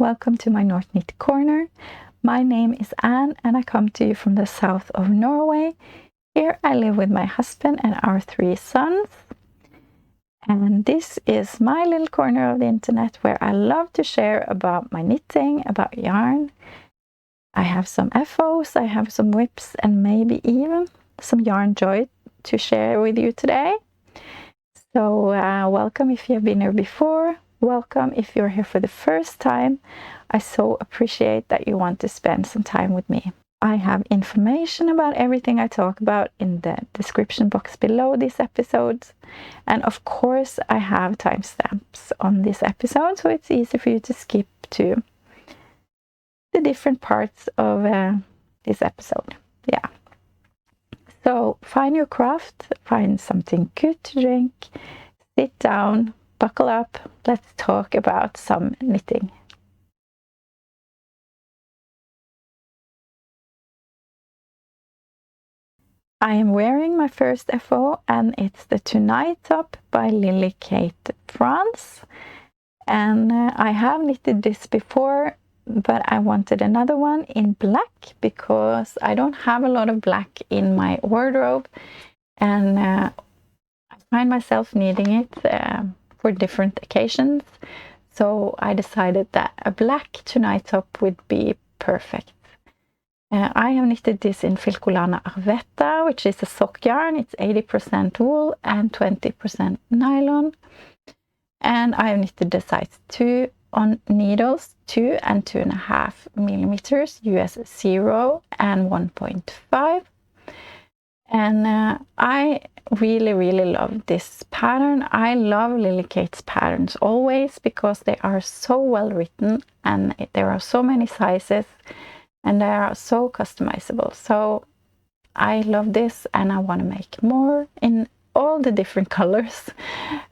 welcome to my North Knit Corner. My name is Anne and I come to you from the south of Norway. Here I live with my husband and our 3 sons. And this is my little corner of the internet where I love to share about my knitting, about yarn. I have some FOs, I have some whips and maybe even some Yarnjoy to share with you today. So welcome if you have been here before. Welcome if you're here for the first time. I so appreciate that you want to spend some time with me. I have information about everything I talk about in the description box below these episodes. And of course I have timestamps on this episode, so it's easy for you to skip to the different parts of this episode. Yeah. So find your craft, find something good to drink, sit down, buckle up, let's talk about some knitting. I am wearing my first FO and it's the Tonight Top by Lily Kate France. And I have knitted this before, but I wanted another one in black because I don't have a lot of black in my wardrobe. And I find myself needing it for different occasions, so I decided that a black Tonight Top would be perfect. I have knitted this in Filcolana Arvetta, which is a sock yarn. It's 80% wool and 20% nylon. And I have knitted the size 2 on needles 2 and 2.5 millimeters, US 0 and 1.5. And I really love this pattern. I love Lily Kate's patterns always because they are so well written and there are so many sizes and they are so customizable. So I love this and I want to make more in all the different colors.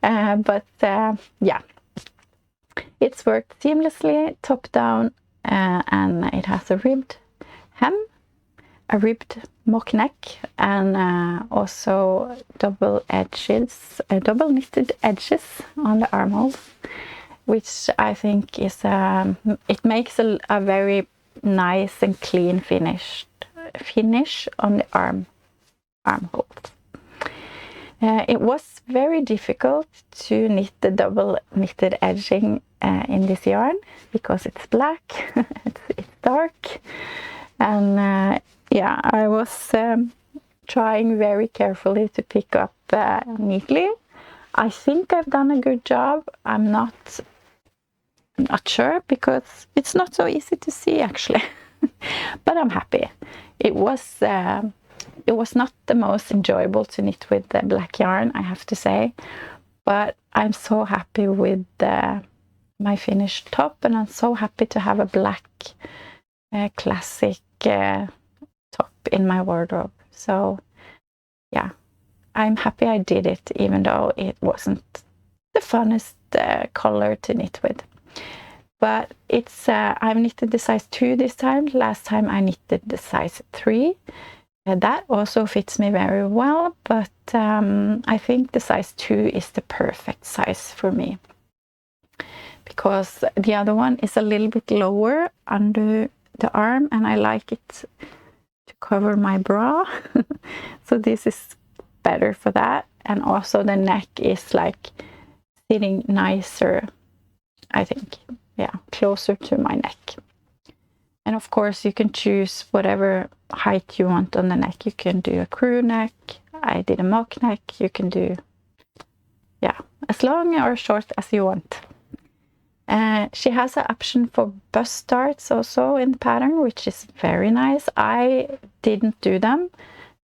Yeah, it's worked seamlessly top down and it has a ribbed hem, a ribbed mock neck, and also double knitted edges on the armholes, which I think is it makes a very nice and clean finish on the armholes. It was very difficult to knit the double knitted edging in this yarn because it's black, it's dark, and yeah, I was trying very carefully to pick up neatly. I think I've done a good job. I'm not sure because it's not so easy to see actually. But I'm happy. It was not the most enjoyable to knit with the black yarn, I have to say. But I'm so happy with my finished top, and I'm so happy to have a black classic top in my wardrobe. So yeah, I'm happy I did it, even though it wasn't the funnest color to knit with. But it's I've knitted the size 2 this time. Last time I knitted the size 3. That also fits me very well, but I think the size 2 is the perfect size for me because the other one is a little bit lower under the arm and I like it to cover my bra. So this is better for that, and also the neck is like sitting nicer, I think. Yeah, closer to my neck. And of course you can choose whatever height you want on the neck. You can do a crew neck, I did a mock neck, you can do, yeah, as long or short as you want. She has an option for bust darts also in the pattern, which is very nice. I didn't do them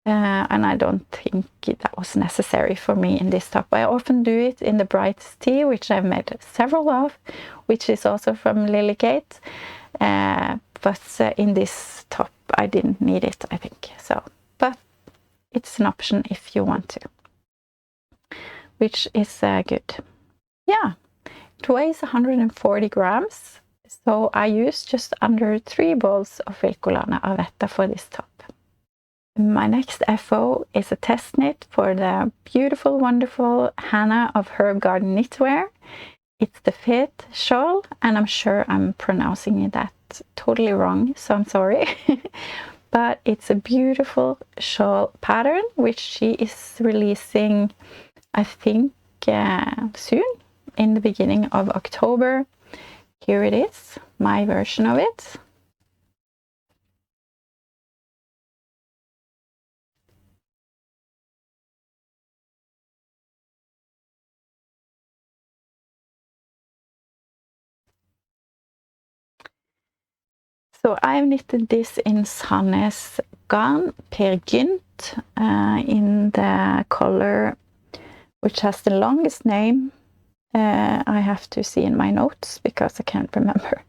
and I don't think that was necessary for me in this top. I often do it in the Bright Tea, which I've made several of, which is also from Lily Kate. But in this top I didn't need it, I think. So, but it's an option if you want to, which is good. Yeah, it weighs 140 grams. So I used just under 3 balls of Filcolana Arvetta for this top. My next FO is a test knit for the beautiful, wonderful Hannah of Herb Garden Knitwear. It's the Féth shawl, and I'm sure I'm pronouncing that totally wrong, so I'm sorry. But it's a beautiful shawl pattern, which she is releasing, I think, soon, in the beginning of October. Here it is, my version of it. So I've knitted this in Sandnes garn Per Gynt in the color which has the longest name. I have to see in my notes because I can't remember.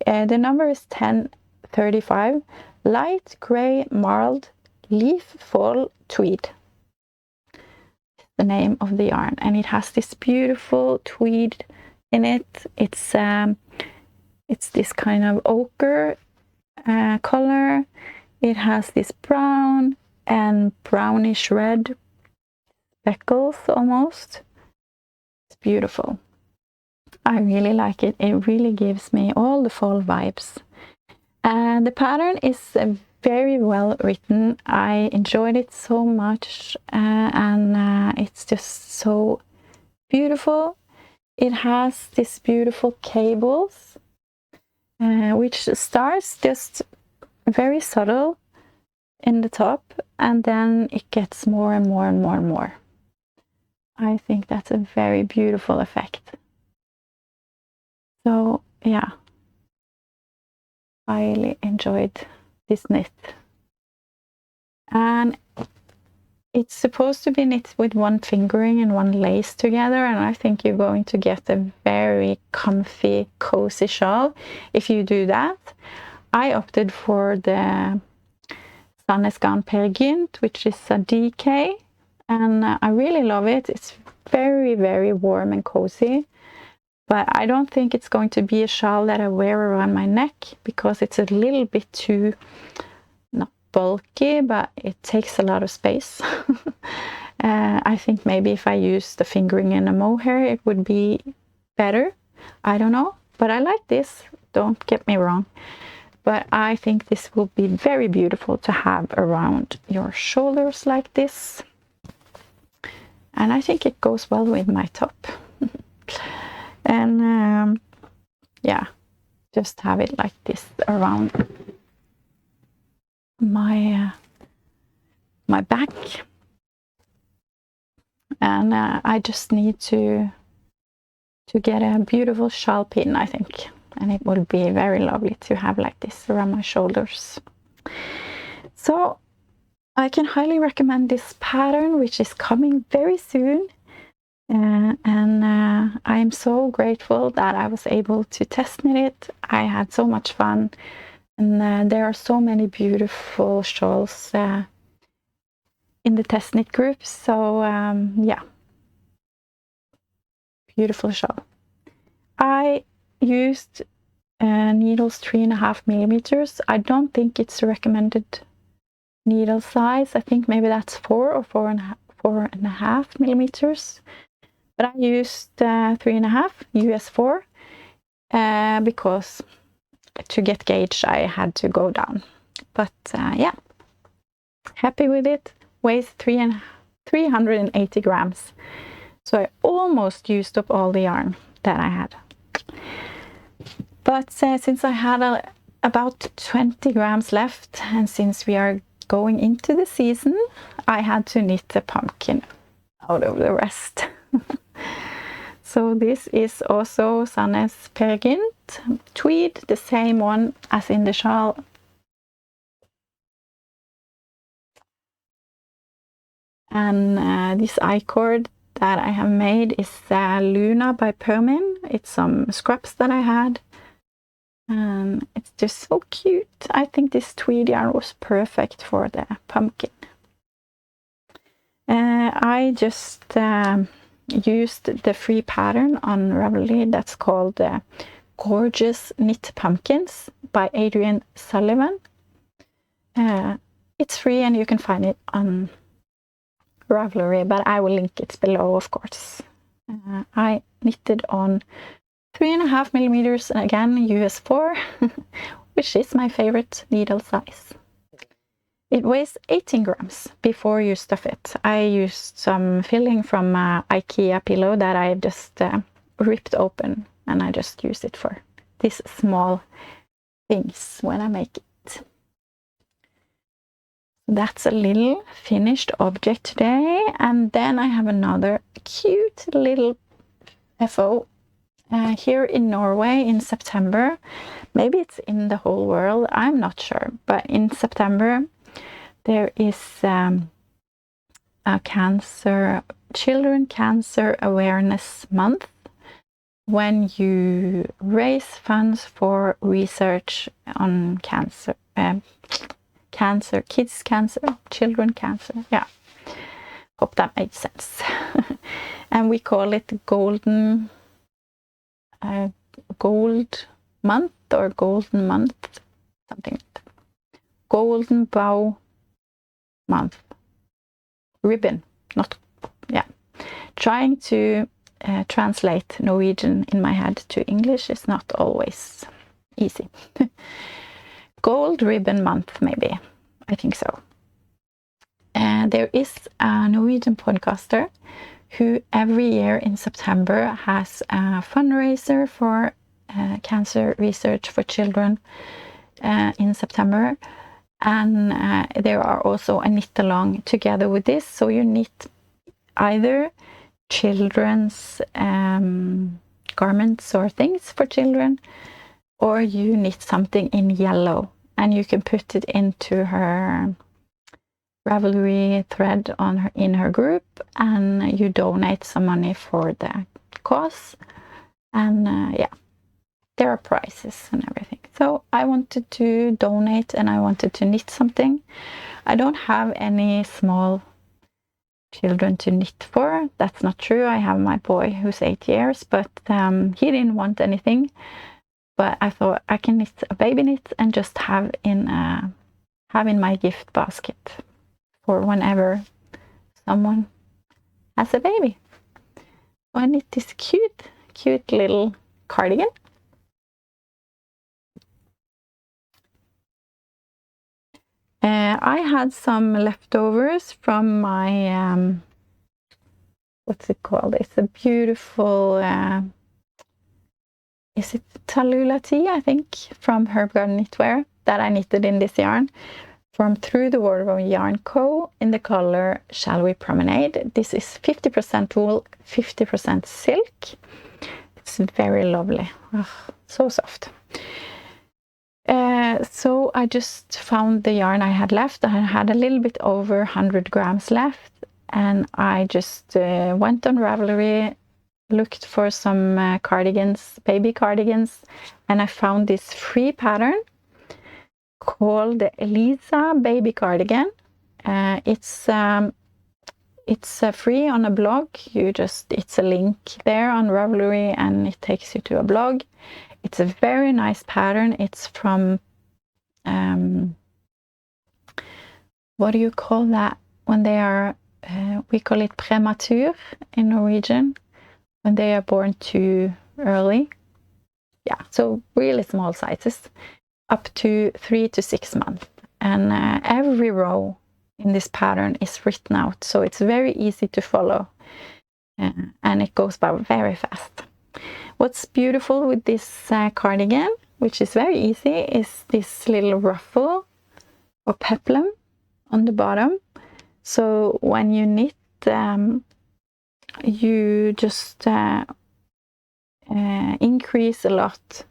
The number is 1035, light grey marled leaf fall tweed. The name of the yarn, and it has this beautiful tweed in it. It's this kind of ochre color. It has this brown and brownish red speckles almost. It's beautiful. I really like it. It really gives me all the fall vibes. And the pattern is very well written. I enjoyed it so much, and it's just so beautiful. It has these beautiful cables, which starts just very subtle in the top, and then it gets more and more and more and more. I think that's a very beautiful effect. So yeah, I really enjoyed this knit. And it's supposed to be knit with one fingering and one lace together, and I think you're going to get a very comfy, cozy shawl if you do that. I opted for the Sandnes garn Per Gynt, which is a DK, and I really love it. It's very, very warm and cozy, but I don't think it's going to be a shawl that I wear around my neck because it's a little bit too, not bulky, but it takes a lot of space. I think maybe if I use the fingering and a mohair, it would be better. I don't know, but I like this, don't get me wrong. But I think this will be very beautiful to have around your shoulders like this. And I think it goes well with my top. And yeah, just have it like this around my my back. And I just need to get a beautiful shawl pin, I think. And it would be very lovely to have like this around my shoulders. So I can highly recommend this pattern, which is coming very soon. And I'm so grateful that I was able to test knit it. I had so much fun. And there are so many beautiful shawls in the test knit group. So yeah, beautiful shawl. I used needles 3.5 millimeters. I don't think it's recommended needle size. I think maybe that's 4 or 4.5 millimeters. But I used 3.5 US 4 because to get gauge I had to go down. But yeah, happy with it. Weighs 380 grams. So I almost used up all the yarn that I had. But since I had about 20 grams left, and since we are going into the season, I had to knit a pumpkin out of the rest. So this is also Sandnes Per Gynt tweed, the same one as in the shawl. And this I-cord that I have made is Luna by Permin. It's some scraps that I had. And it's just so cute. I think this tweed yarn was perfect for the pumpkin. I just used the free pattern on Ravelry that's called Gourdgeous Knit Pumpkins by Adrian Sullivan. It's free and you can find it on Ravelry, but I will link it below, of course. I knitted on 3.5 millimeters, again US 4, which is my favorite needle size. It weighs 18 grams before you stuff it. I used some filling from IKEA pillow that I just ripped open, and I just use it for these small things when I make it. That's a little finished object today. And then I have another cute little FO here in Norway in September. Maybe it's in the whole world, I'm not sure. But in September, there is a Children Cancer Awareness Month, when you raise funds for research on cancer. Kids cancer, children cancer. Yeah, hope that made sense. And we call it gold month or golden month, something like that. Golden bow month. Ribbon, not, yeah. Trying to translate Norwegian in my head to English is not always easy. Gold ribbon month, maybe. I think so. There is a Norwegian podcaster who every year in September has a fundraiser for cancer research for children in September. And there are also a knit along together with this. So you knit either children's garments or things for children, or you knit something in yellow, and you can put it into her Ravelry thread in her group, and you donate some money for the cause. And yeah, there are prizes and everything. So I wanted to donate, and I wanted to knit something. I don't have any small children to knit for. That's not true. I have my boy who's 8 years, but he didn't want anything. But I thought I can knit a baby knit and just have in my gift basket for whenever someone has a baby. So I knit this cute little cardigan. I had some leftovers from my what's it called? It's a beautiful is it Tallulah tea, I think, from Herb Garden Knitwear that I knitted in this yarn from Through the Wardrobe Yarn Co. in the color Shall We Promenade. This is 50% wool, 50% silk. It's very lovely. Oh, so soft. So I just found the yarn I had left. I had a little bit over 100 grams left, and I just went on Ravelry, looked for some cardigans, baby cardigans, and I found this free pattern called the Eliza baby cardigan. It's free on a blog. It's a link there on Ravelry, and it takes you to a blog. It's a very nice pattern. It's from what do you call that when they are we call it premature in Norwegian, when they are born too early. Yeah, so really small sizes, up to 3 to 6 months. And every row in this pattern is written out, so it's very easy to follow, and it goes by very fast. What's beautiful with this cardigan, which is very easy, is this little ruffle or peplum on the bottom. So when you knit, you just increase a lot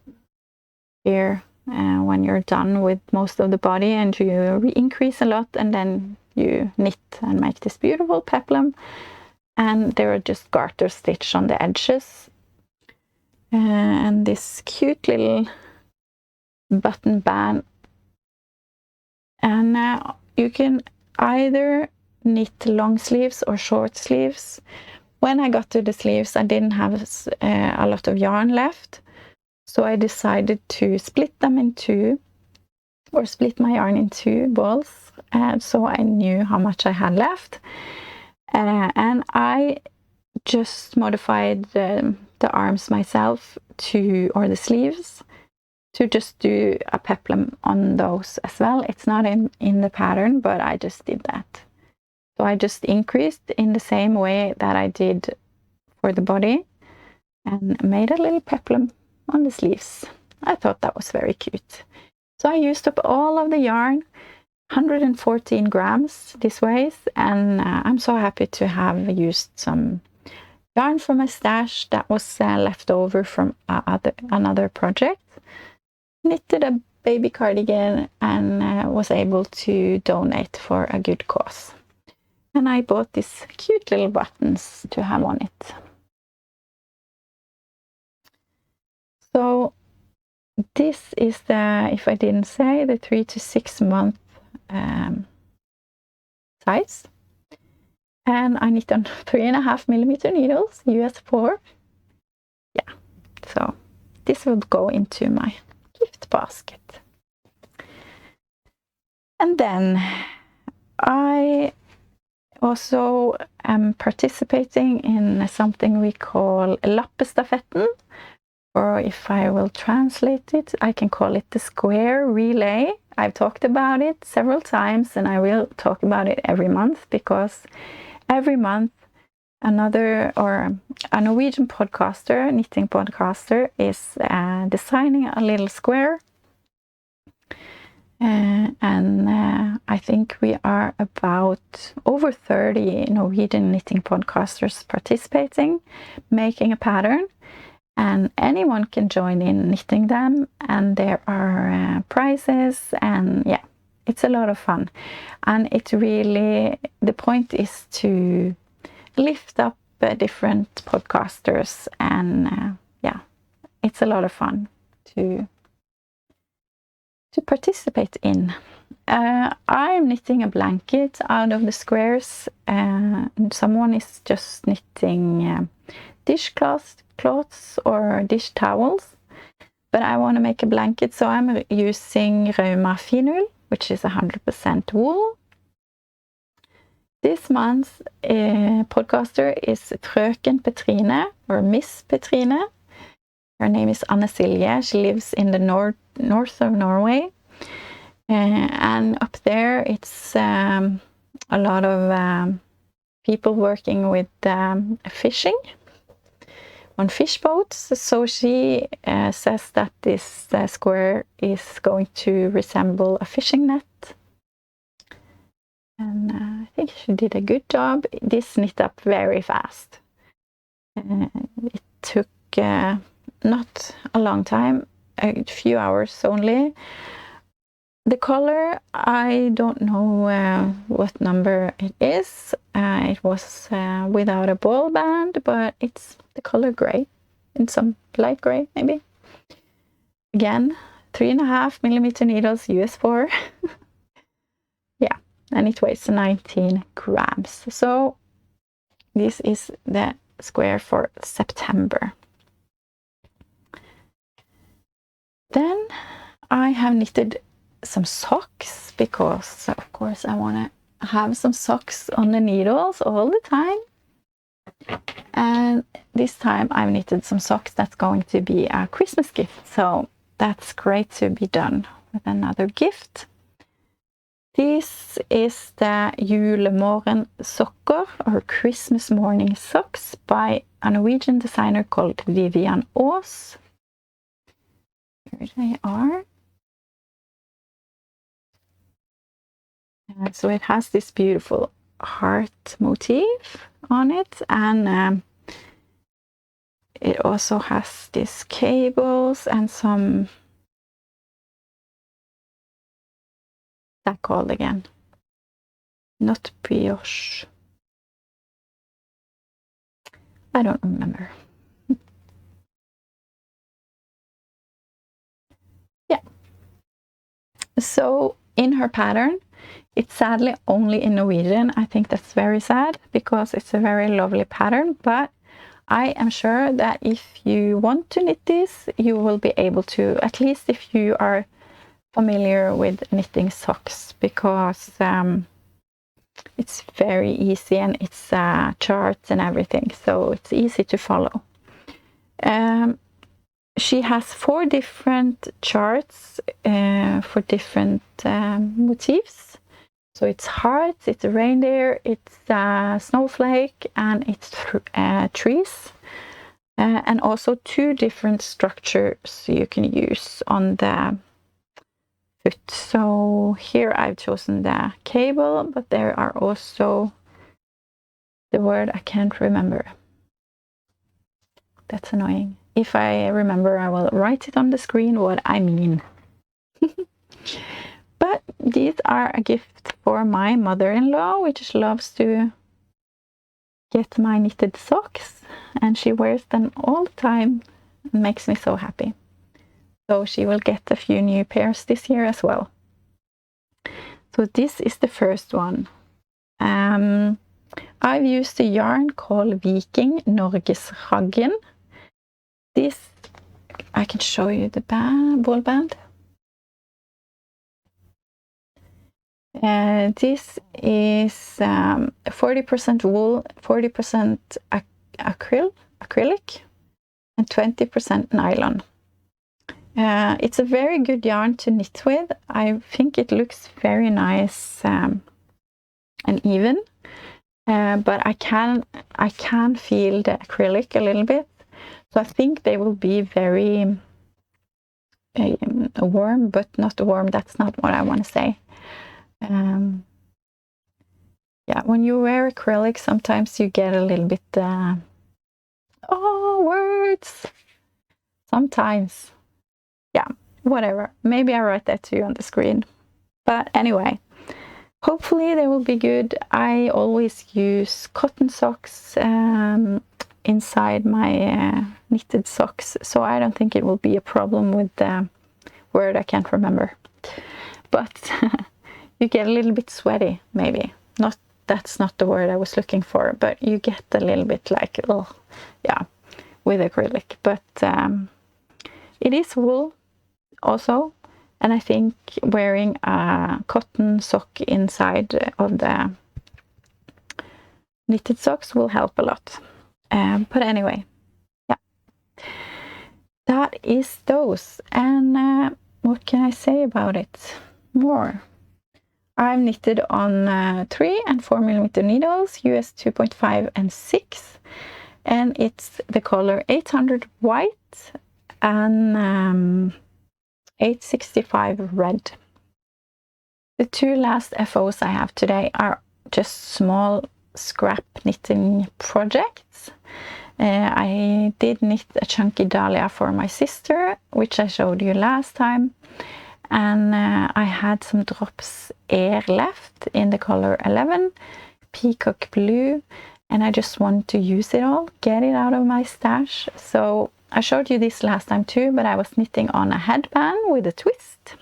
here when you're done with most of the body, and you increase a lot, and then you knit and make this beautiful peplum. And there are just garter stitch on the edges, and this cute little button band. And you can either knit long sleeves or short sleeves. When I got to the sleeves, I didn't have a lot of yarn left, so I decided to split them in two, or split my yarn in two balls, so I knew how much I had left. And I just modified the arms myself or the sleeves, to just do a peplum on those as well. It's not in the pattern, but I just did that. So I just increased in the same way that I did for the body and made a little peplum on the sleeves. I thought that was very cute. So I used up all of the yarn, 114 grams this way, and I'm so happy to have used some yarn from my stash that was left over from another project. Knitted a baby cardigan and was able to donate for a good cause. And I bought these cute little buttons to have on it. So this is the, if I didn't say, the 3 to 6 month size. And I knit on 3.5mm needles, US 4. Yeah, so this would go into my gift basket. And then I also am participating in something we call Lappestafetten, or if I will translate it, I can call it the square relay. I've talked about it several times, and I will talk about it every month, because every month a Norwegian podcaster, knitting podcaster, is designing a little square. And I think we are about over 30 Norwegian knitting podcasters participating, making a pattern, and anyone can join in knitting them, and there are prizes, and yeah, it's a lot of fun. And it really, the point is to lift up different podcasters, and yeah, it's a lot of fun to participate in. I'm knitting a blanket out of the squares, and someone is just knitting dishcloths or dish towels, but I want to make a blanket, so I'm using Rauma Finull, which is 100% wool. This month's podcaster is Frøken Petrine, or Miss Petrine. Her name is Anne Silje. She lives in the north of Norway. And up there it's a lot of people working with fishing on fish boats. So she says that this square is going to resemble a fishing net. And I think she did a good job. This knit up very fast. It took not a long time, a few hours only. The color, I don't know what number it is. It was without a ball band, but it's the color gray, in some light gray maybe. Again, 3.5mm needles, US 4. Yeah, and it weighs 19 grams. So this is the square for September. Then I have knitted some socks, because of course I want to have some socks on the needles all the time. And this time I've knitted some socks that's going to be a Christmas gift, so that's great to be done with another gift. This is the Julemorgen sokker, or Christmas morning socks, by a Norwegian designer called Vivian Aas. Here they are. So it has this beautiful heart motif on it, and it also has these cables and some, that called again, not brioche, I don't remember. Yeah, so in her pattern, it's sadly only in Norwegian. I think that's very sad, because it's a very lovely pattern, but I am sure that if you want to knit this, you will be able to, at least if you are familiar with knitting socks, because It's very easy, and it's charts and everything, so it's easy to follow. She has 4 different charts for different motifs. So it's hearts, it's a reindeer, it's a snowflake, and it's trees. And also 2 different structures you can use on the foot. So here I've chosen the cable, but there are also the word I can't remember. That's annoying. If I remember, I will write it on the screen what I mean. But these are a gift for my mother-in-law, which loves to get my knitted socks, and she wears them all the time and makes me so happy. So she will get a few new pairs this year as well. So this is the first one. I've used a yarn called Norweigan. This, I can show you the ball band. This is 40% wool, 40% acrylic, and 20% nylon. It's a very good yarn to knit with. I think it looks very nice and even, but I can feel the acrylic a little bit. So I think they will be very warm, but not warm. That's not what I want to say. Yeah, when you wear acrylic, sometimes you get a little bit words. Sometimes, yeah, whatever. Maybe I write that to you on the screen. But anyway, hopefully they will be good. I always use cotton socks inside my knitted socks, so I don't think it will be a problem with the word I can't remember. But you get a little bit sweaty, maybe. That's not the word I was looking for, but you get a little bit like, oh, yeah, with acrylic. But it is wool also, and I think wearing a cotton sock inside of the knitted socks will help a lot. But anyway, yeah, that is those. And what can I say about it more? I've knitted on 3 and 4 millimeter needles, US 2.5 and 6, and it's the color 800 white and 865 red. The 2 last FOs I have today are just small scrap knitting projects. I did knit a chunky dahlia for my sister, which I showed you last time. And I had some drops air left in the color 11, peacock blue, and I just wanted to use it all, get it out of my stash. So I showed you this last time too, but I was knitting on a headband with a twist.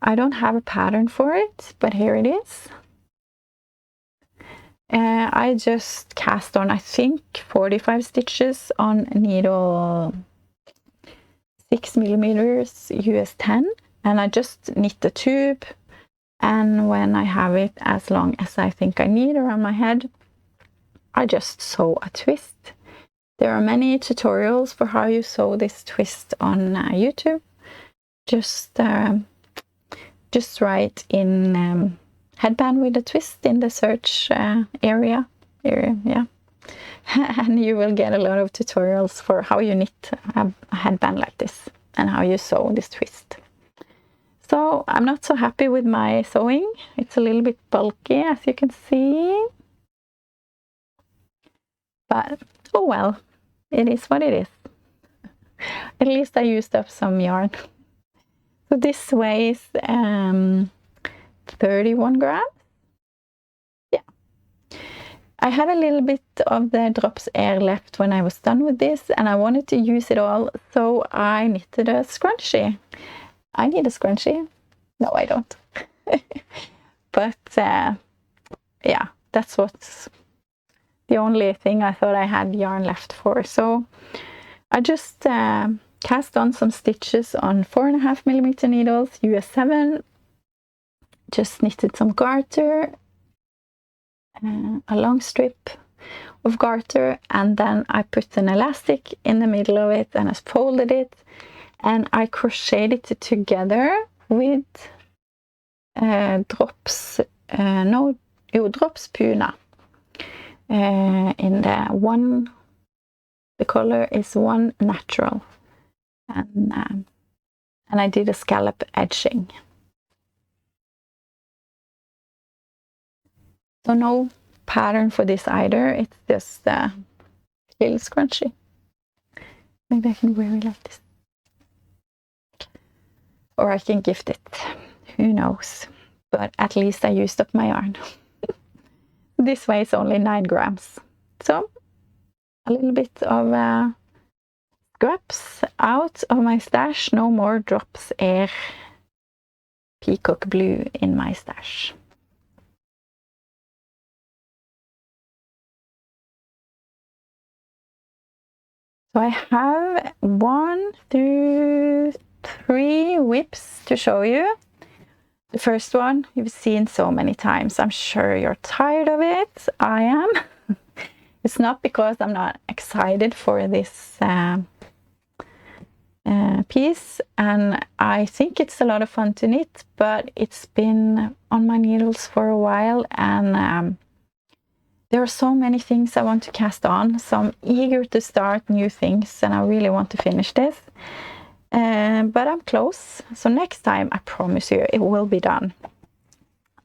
I don't have a pattern for it, but here it is. I just cast on, I think, 45 stitches on needle 6 millimeters US 10. And I just knit the tube, and when I have it as long as I think I need around my head, I just sew a twist. There are many tutorials for how you sew this twist on YouTube. Just write in headband with a twist in the search area, yeah. And you will get a lot of tutorials for how you knit a headband like this and how you sew this twist. So I'm not so happy with my sewing. It's a little bit bulky, as you can see. But oh well, it is what it is. At least I used up some yarn. So this weighs 31 grams. Yeah. I had a little bit of the drops air left when I was done with this, and I wanted to use it all, so I knitted a scrunchie. I need a scrunchie. No, I don't. But yeah, that's what's the only thing I thought I had yarn left for. So I just cast on some stitches on 4.5 millimeter needles, US 7. Just knitted some garter a long strip of garter, and then I put an elastic in the middle of it and I folded it and I crocheted it together with drops Puna. In the color is one natural, and I did a scallop edging. So no pattern for this either, it's just a little scrunchie. Maybe I can wear it like this, or I can gift it, who knows, but at least I used up my yarn. This weighs only 9 grams, so a little bit of scraps out of my stash. No more drops air peacock blue in my stash. So I have 1, 2, 3 whips to show you. The first one you've seen so many times. I'm sure you're tired of it. I am. It's not because I'm not excited for this piece, and I think it's a lot of fun to knit, but it's been on my needles for a while, and there are so many things I want to cast on, so I'm eager to start new things and I really want to finish this. But I'm close, so next time I promise you it will be done.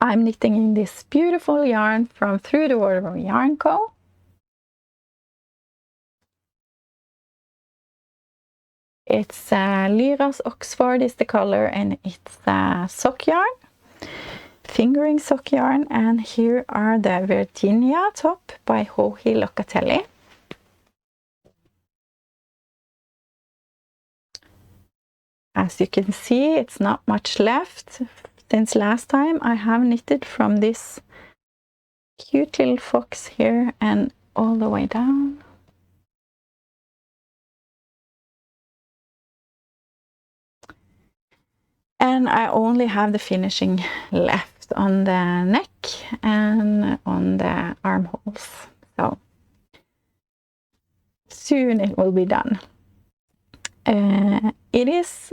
I'm knitting in this beautiful yarn from Through the Water Yarn Co. It's Lyra's Oxford is the color, and it's sock yarn, fingering sock yarn, and here are the Virginia top by Joji Locatelli. As you can see, it's not much left. Since last time I have knitted from this cute little fox here and all the way down. And I only have the finishing left on the neck and on the armholes. So soon it will be done. It is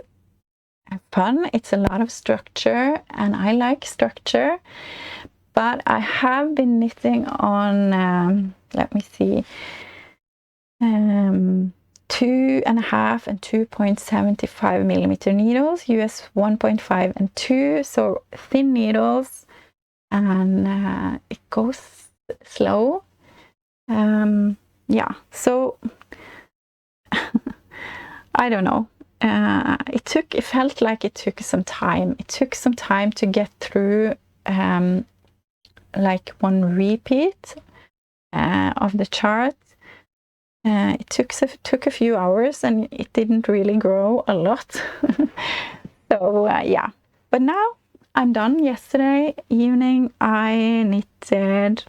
fun. It's a lot of structure, and I like structure. But I have been knitting on, let me see, 2.5 and 2.75 millimeter needles, US 1.5 and 2, so thin needles, and it goes slow. Yeah, so I don't know. It felt like it took some time. It took some time to get through like one repeat of the chart. It took a few hours, and it didn't really grow a lot. So yeah, but now I'm done. Yesterday evening I knitted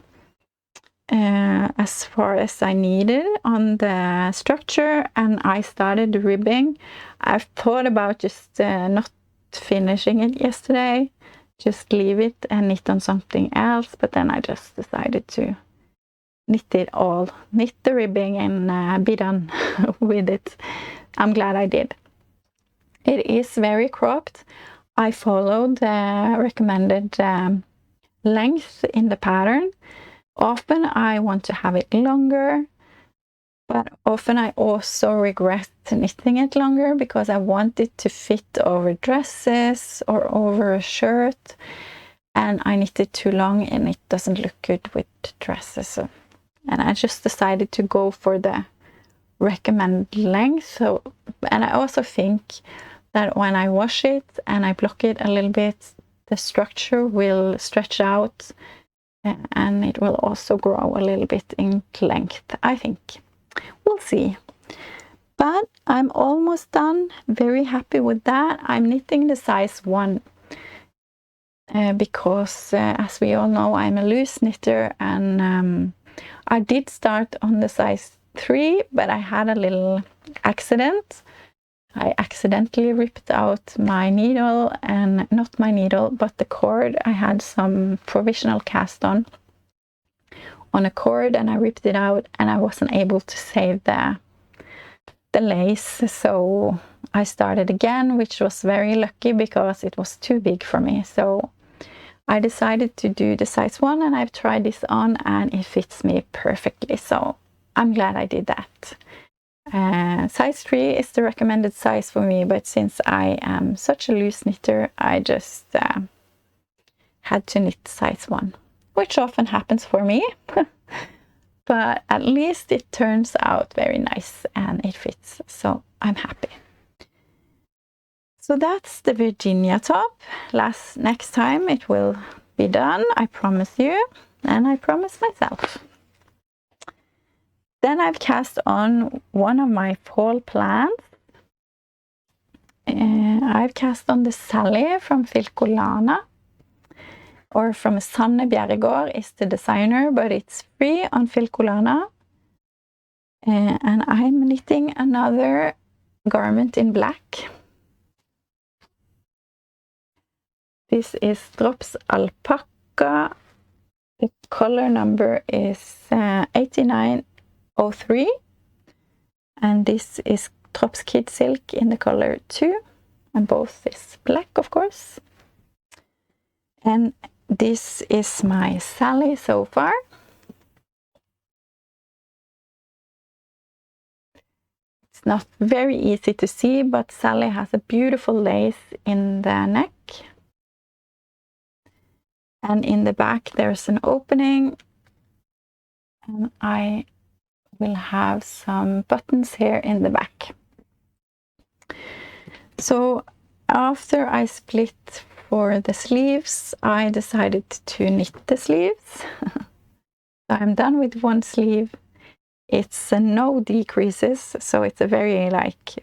as far as I needed on the structure, and I started the ribbing. I've thought about just not finishing it yesterday, just leave it and knit on something else, but then I just decided to knit it all, knit the ribbing, and be done with it. I'm glad I did. It is very cropped. I followed the recommended length in the pattern. Often I want to have it longer, but often I also regret knitting it longer because I want it to fit over dresses or over a shirt, and I knit it too long and it doesn't look good with dresses. And I just decided to go for the recommended length. So, and I also think that when I wash it and I block it a little bit, the structure will stretch out, and it will also grow a little bit in length, I think. We'll see. But I'm almost done. Very happy with that. I'm knitting the size 1 because as we all know, I'm a loose knitter, and I did start on the size 3, but I had a little accident. I accidentally ripped out my needle, and not my needle, but the cord I had some provisional cast on. on a cord, and I ripped it out, and I wasn't able to save the lace, so I started again, which was very lucky because it was too big for me. So I decided to do the size 1, and I've tried this on and it fits me perfectly, so I'm glad I did that. Size 3 is the recommended size for me, but since I am such a loose knitter, I just had to knit size 1, which often happens for me. But at least it turns out very nice and it fits, so I'm happy. So that's the Virginia top. Next time it will be done, I promise you, and I promise myself. Then I've cast on one of my fall plans. I've cast on the Sally from Filcolana, or from Sanne Bjerregård is the designer, but it's free on Filcolana. And I'm knitting another garment in black. This is Drops Alpaca. The color number is 8903, and this is Drops Kid Silk in the color 2, and both is black, of course. And this is my Sally so far. It's not very easy to see, but Sally has a beautiful lace in the neck. And in the back there's an opening, and I will have some buttons here in the back. So after I split for the sleeves, I decided to knit the sleeves. So I'm done with one sleeve. It's no decreases, so it's a very like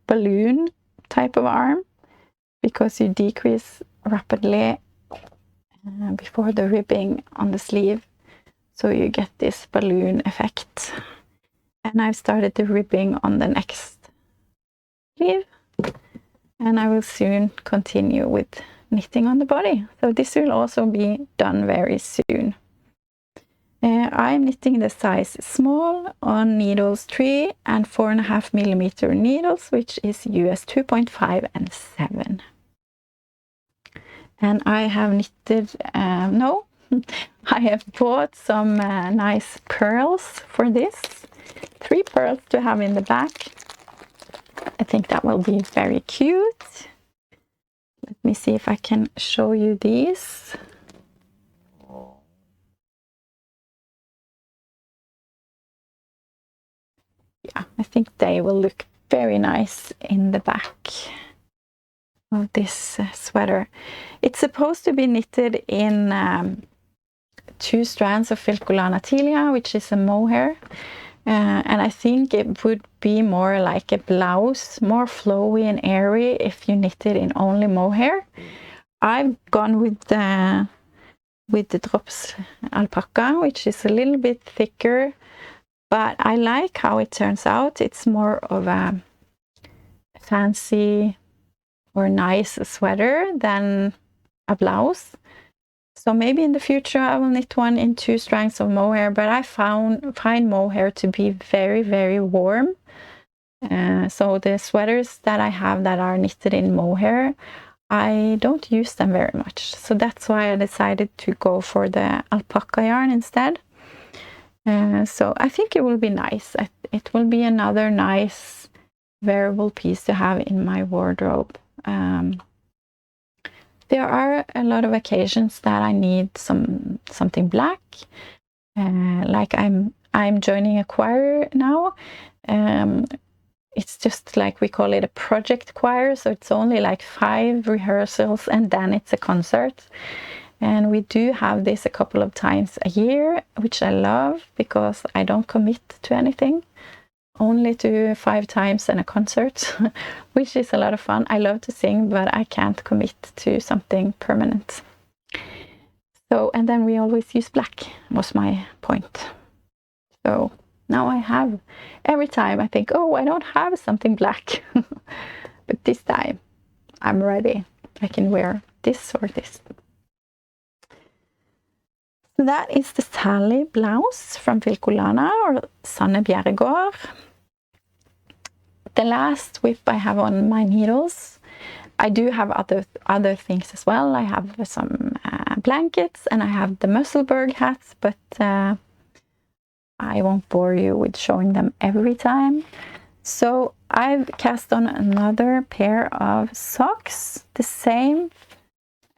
balloon type of arm, because you decrease rapidly before the ribbing on the sleeve, so you get this balloon effect. And I've started the ribbing on the next sleeve, and I will soon continue with knitting on the body, so this will also be done very soon. I'm knitting the size small on needles 3 and 4.5 millimeter needles, which is US 2.5 and 7. And I have knitted, I have bought some nice pearls for this. 3 pearls to have in the back. I think that will be very cute. Let me see if I can show you these. Yeah, I think they will look very nice in the back of this sweater. It's supposed to be knitted in 2 strands of Filcolana Tilia, which is a mohair, and I think it would be more like a blouse, more flowy and airy if you knit it in only mohair. I've gone with the Drops Alpaca, which is a little bit thicker, but I like how it turns out. It's more of a fancy or nice sweater than a blouse. So maybe in the future I will knit one in 2 strands of mohair, but I find mohair to be very, very warm. So the sweaters that I have that are knitted in mohair, I don't use them very much. So that's why I decided to go for the alpaca yarn instead. So I think it will be nice. It will be another nice wearable piece to have in my wardrobe. There are a lot of occasions that I need something black. Like I'm joining a choir now. It's just like, we call it a project choir, so it's only like 5 rehearsals and then it's a concert. And we do have this a couple of times a year, which I love because I don't commit to anything. Only to 5 times and a concert, which is a lot of fun. I love to sing, but I can't commit to something permanent. So, and then we always use black, was my point. So now I have, every time I think, oh, I don't have something black. But this time I'm ready. I can wear this or this. That is the Sally blouse from Filcolana or Sanne Bjerregård. The last whip I have on my needles. I do have other things as well. I have some blankets and I have the Musselburgh hats, but I won't bore you with showing them every time. So I've cast on another pair of socks, the same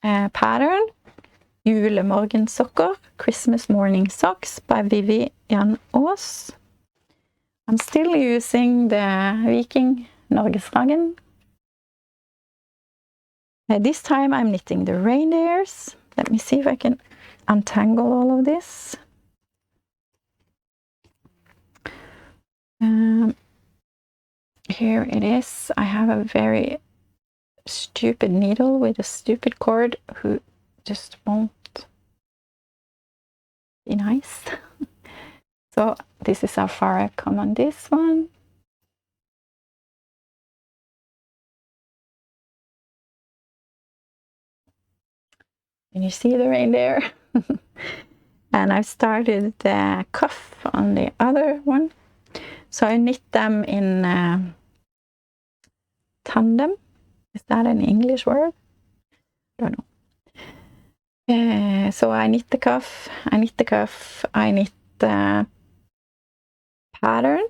pattern. Julemorgen sokker, Christmas morning socks by Vivian Aas. I'm still using the Viking Norweigan. This time I'm knitting the reindeers. Let me see if I can untangle all of this. Here it is. I have a very stupid needle with a stupid cord who just won't be nice. So this is how far I've come on this one. And you see the reindeer. And I've started the cuff on the other one. So I knit them in tandem. Is that an English word? I don't know. So I knit the cuff, I knit the cuff, I knit the pattern,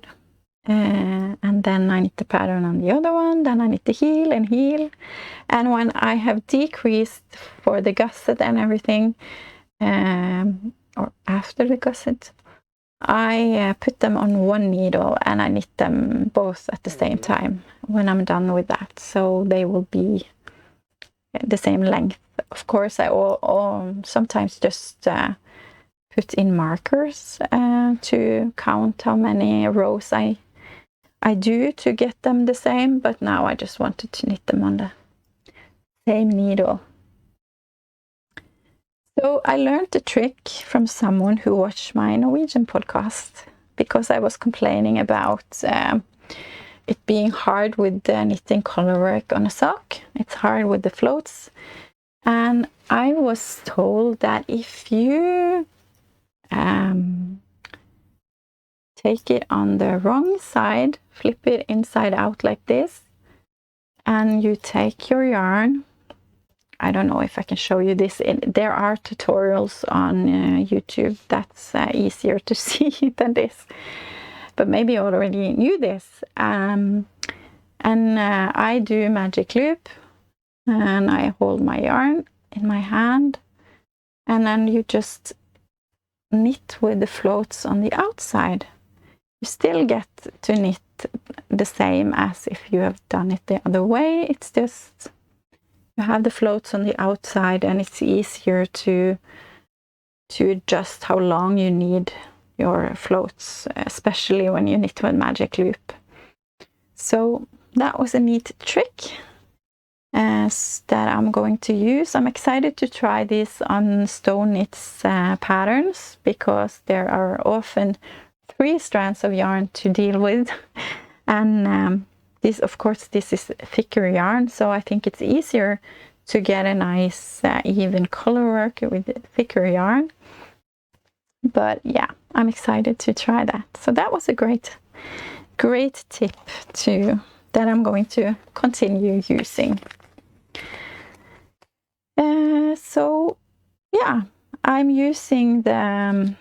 and then I knit the pattern on the other one, then I knit the heel and heel. And when I have decreased for the gusset and everything, or after the gusset, I put them on one needle and I knit them both at the same time when I'm done with that, so they will be the same length. Of course, I sometimes just put in markers to count how many rows I do to get them the same, but now I just wanted to knit them on the same needle. So I learned the trick from someone who watched my Norwegian podcast, because I was complaining about it being hard with the knitting color work on a sock. It's hard with the floats. And I was told that if you take it on the wrong side, flip it inside out like this, and you take your yarn, I don't know if I can show you this. There are tutorials on YouTube that's easier to see than this. But maybe you already knew this. And I do magic loop. And I hold my yarn in my hand. And then you just knit with the floats on the outside. You still get to knit the same as if you have done it the other way. It's just you have the floats on the outside, and it's easier to adjust how long you need your floats, especially when you knit with magic loop. So that was a neat trick that I'm going to use. I'm excited to try this on Stone Knits patterns, because there are often 3 strands of yarn to deal with, and this, of course, this is thicker yarn, so I think it's easier to get a nice even color work with thicker yarn. But yeah, I'm excited to try that. So that was a great tip that I'm going to continue using. So yeah, I'm using the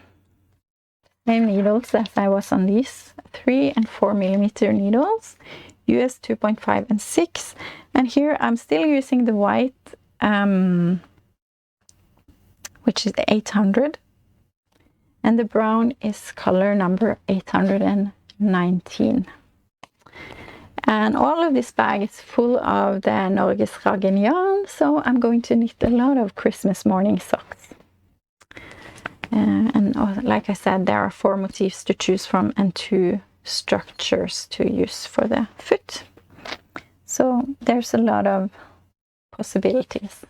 same needles as I was on these 3 and 4 millimeter needles, US 2.5 and 6, and here I'm still using the white, which is 800, and the brown is color number 819. And all of this bag is full of the Norweigan yarn, so I'm going to knit a lot of Christmas morning socks. And like I said, there are 4 motifs to choose from and 2 structures to use for the foot. So there's a lot of possibilities.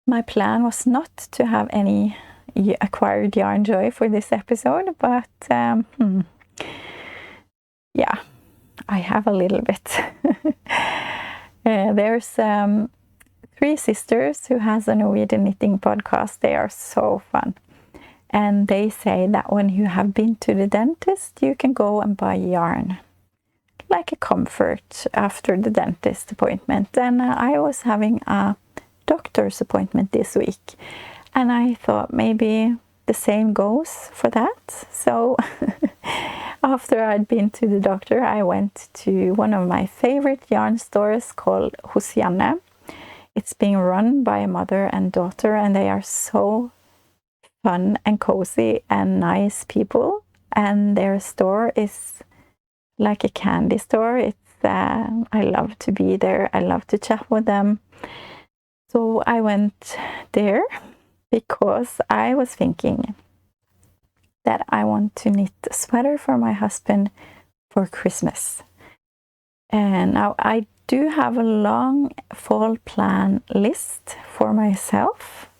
My plan was not to have any acquired Yarnjoy for this episode, but yeah, I have a little bit. There's 3 sisters who has a Norwegian knitting podcast. They are so fun. And they say that when you have been to the dentist, you can go and buy yarn, like a comfort after the dentist appointment. And I was having a doctor's appointment this week, and I thought maybe the same goes for that. So after I'd been to the doctor, I went to one of my favorite yarn stores called Hosianne. It's being run by a mother and daughter, and they are so fun and cozy and nice people. And their store is like a candy store. It's I love to be there. I love to chat with them. So I went there because I was thinking that I want to knit a sweater for my husband for Christmas. And now I do have a long fall plan list for myself.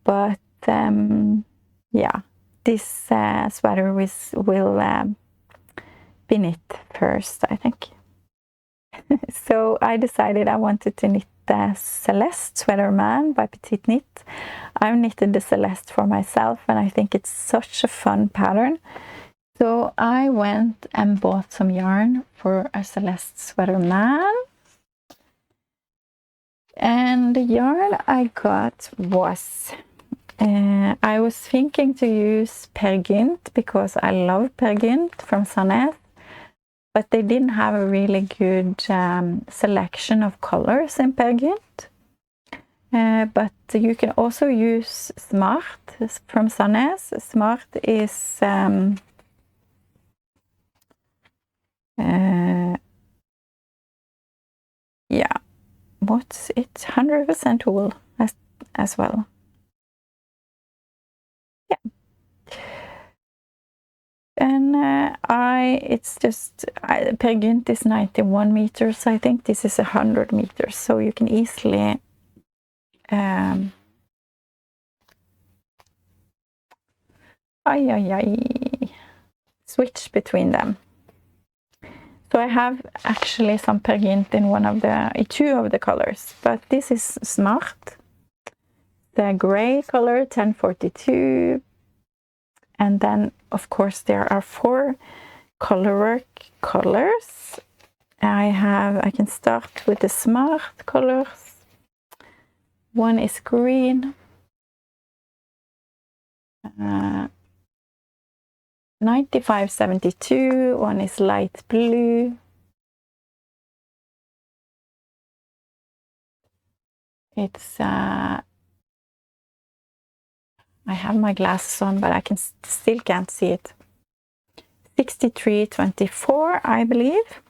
But yeah, this sweater will be knit first, I think. So I decided I wanted to knit the Celeste Sweater Man by Petite Knit. I've knitted the Celeste for myself, and I think it's such a fun pattern. So I went and bought some yarn for a Celeste Sweater Man. And the yarn I got was, I was thinking to use Peer Gynt because I love Peer Gynt from Sandnes. But they didn't have a really good selection of colors in Peer Gynt. But you can also use Smart from Sandnes. Smart is yeah, what's it? 100% wool as well. Yeah. And it's just, Peer Gynt is 91 meters. I think this is 100 meters. So you can easily switch between them. So I have actually some Peer Gynt in two of the colors, but this is Smart, the gray color 1042. And then, of course, there are 4 colorwork colors. I can start with the Smart colors. One is green, 9572. One is light blue. It's I have my glasses on, but I still can't see it. 6324, I believe.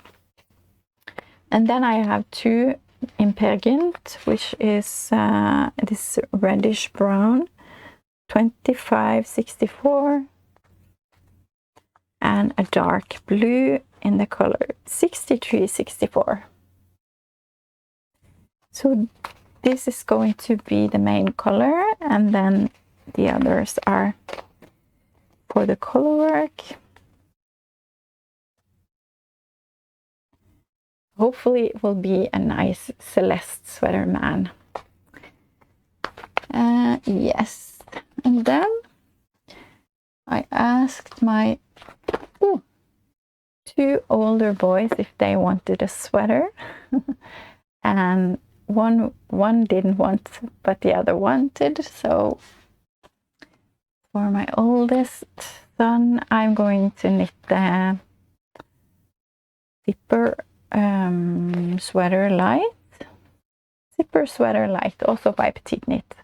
And then I have 2 in Peer Gynt, which is this reddish brown, 2564, and a dark blue in the color 6364. So this is going to be the main color, and then the others are for the color work. Hopefully it will be a nice Celeste Sweater Man. Yes. And then I asked my 2 older boys if they wanted a sweater. And one didn't want, but the other wanted. So for my oldest son, I'm going to knit the Zipper Sweater Light. Zipper Sweater Light, also by Petite Knit.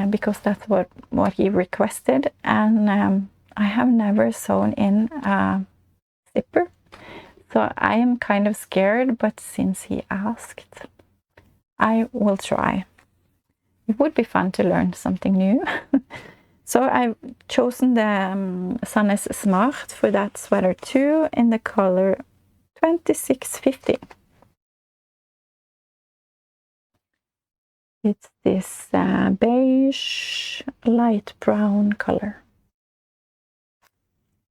Because that's what he requested. And I have never sewn in a zipper. So I am kind of scared, but since he asked, I will try. It would be fun to learn something new. So I've chosen the Sandnes Smart for that sweater too, in the color 2650. It's this beige, light brown color.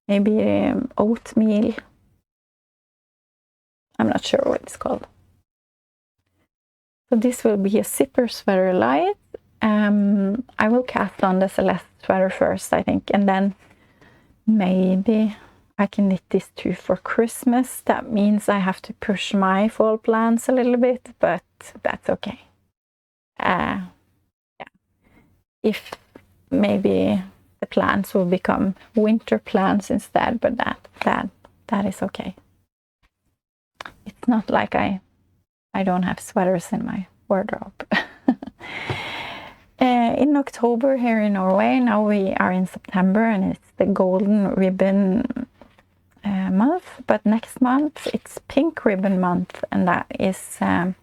Maybe oatmeal. I'm not sure what it's called. So this will be a zipper sweater light. I will cast on the Celeste sweater first, I think, and then maybe I can knit this too for Christmas. That means I have to push my fall plans a little bit, but that's okay. Yeah. If maybe the plans will become winter plans instead, but that is okay. It's not like I don't have sweaters in my wardrobe. In October here in Norway, now we are in September and it's the golden ribbon month, but next month it's pink ribbon month, and that is a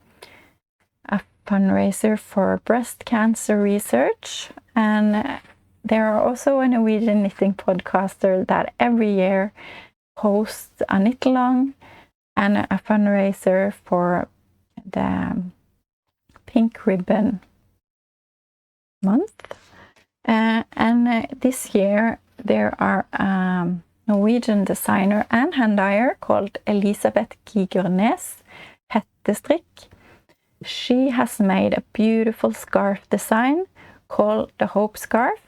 fundraiser for breast cancer research. And there are also a Norwegian knitting podcaster that every year hosts a knit along and a fundraiser for the pink ribbon month. And this year there are Norwegian designer and hand dyer called Elizabeth Gigernes Hettestrikk. She has made a beautiful scarf design called the Hope Scarf.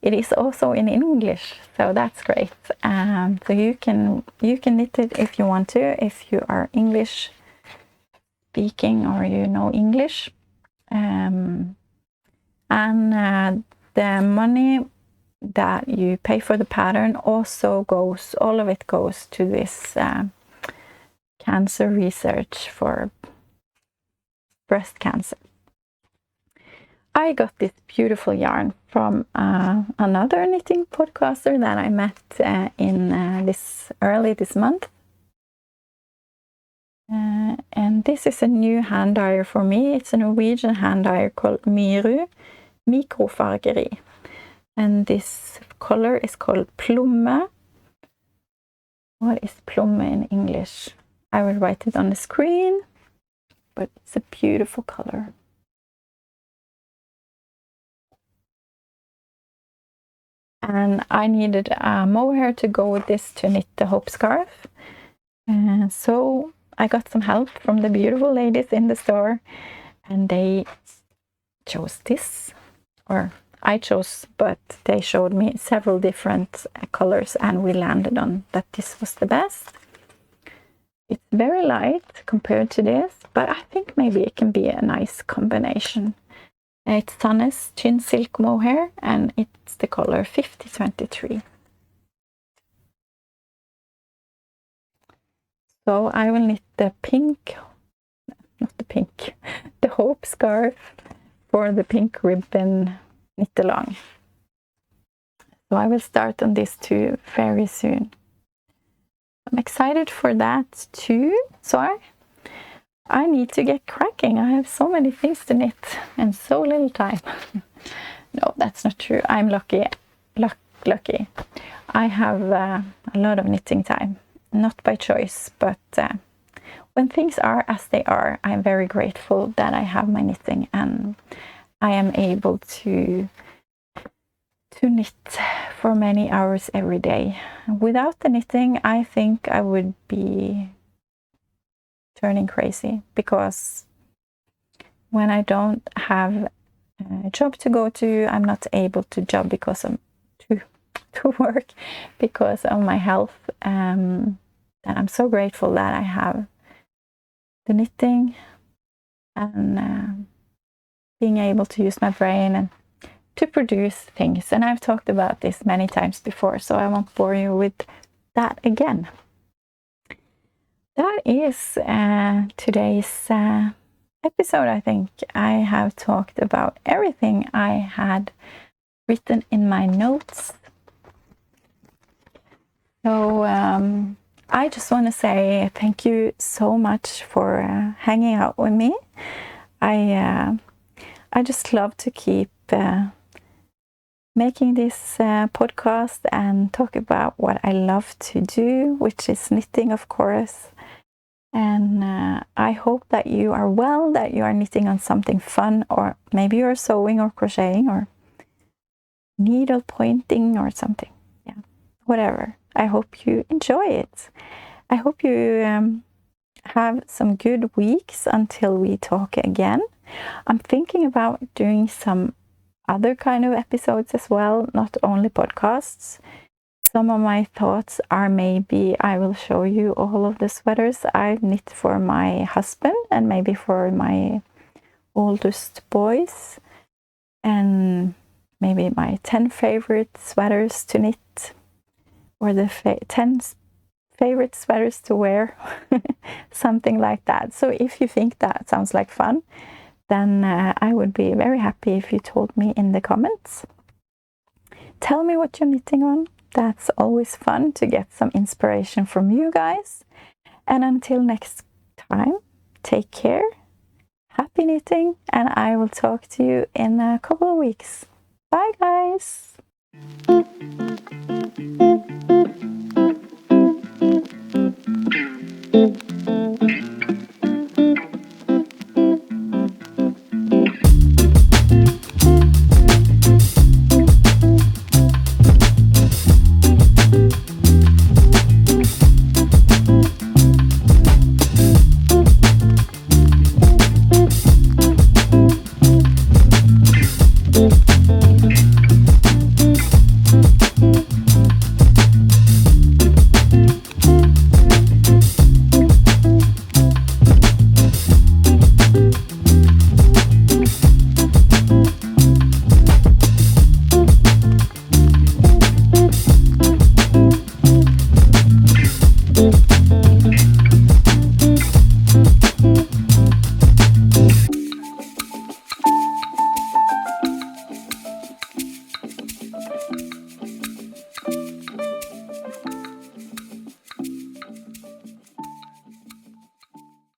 It is also in English, so that's great. So you can knit it if you want to, if you are English speaking or you know English. And the money that you pay for the pattern also goes, all of it goes to this cancer research for breast cancer. I got this beautiful yarn from another knitting podcaster that I met early this month. And this is a new hand dyer for me. It's a Norwegian hand dyer called Myru Mikrofargeri. And this color is called Plomme. What is Plomme in English? I will write it on the screen, but it's a beautiful color. And I needed a mohair to go with this to knit the Hope Scarf. So I got some help from the beautiful ladies in the store, and they chose this, or I chose, but they showed me several different colors and we landed on that this was the best. It's very light compared to this, but I think maybe it can be a nice combination. It's Sannes Chin Silk Mohair and it's the color 5023. So I will knit the the Hope Scarf for the pink ribbon knit along. So I will start on this too very soon. I'm excited for that too. So I need to get cracking. I have so many things to knit and so little time. No, that's not true. I'm lucky. I have a lot of knitting time, not by choice, but when things are as they are, I'm very grateful that I have my knitting and I am able to knit for many hours every day. Without the knitting, I think I would be turning crazy, because when I don't have a job to go to, I'm not able to work because of my health. And I'm so grateful that I have the knitting and being able to use my brain and to produce things. And I've talked about this many times before, so I won't bore you with that again. That is today's episode. I think I have talked about everything I had written in my notes. So I just want to say thank you so much for hanging out with me. I just love to keep making this podcast and talk about what I love to do, which is knitting, of course. And I hope that you are well, that you are knitting on something fun, or maybe you're sewing or crocheting or needle pointing or something. Yeah, whatever. I hope you enjoy it. I hope you have some good weeks until we talk again. I'm thinking about doing some other kind of episodes as well, not only podcasts. Some of my thoughts are maybe I will show you all of the sweaters I've knit for my husband and maybe for my oldest boys, and maybe my 10 favorite sweaters to knit, or the 10 favorite sweaters to wear, something like that. So if you think that sounds like fun, then I would be very happy if you told me in the comments. Tell me what you're knitting on. That's always fun to get some inspiration from you guys. And until next time, take care, happy knitting, and I will talk to you in a couple of weeks. Bye guys!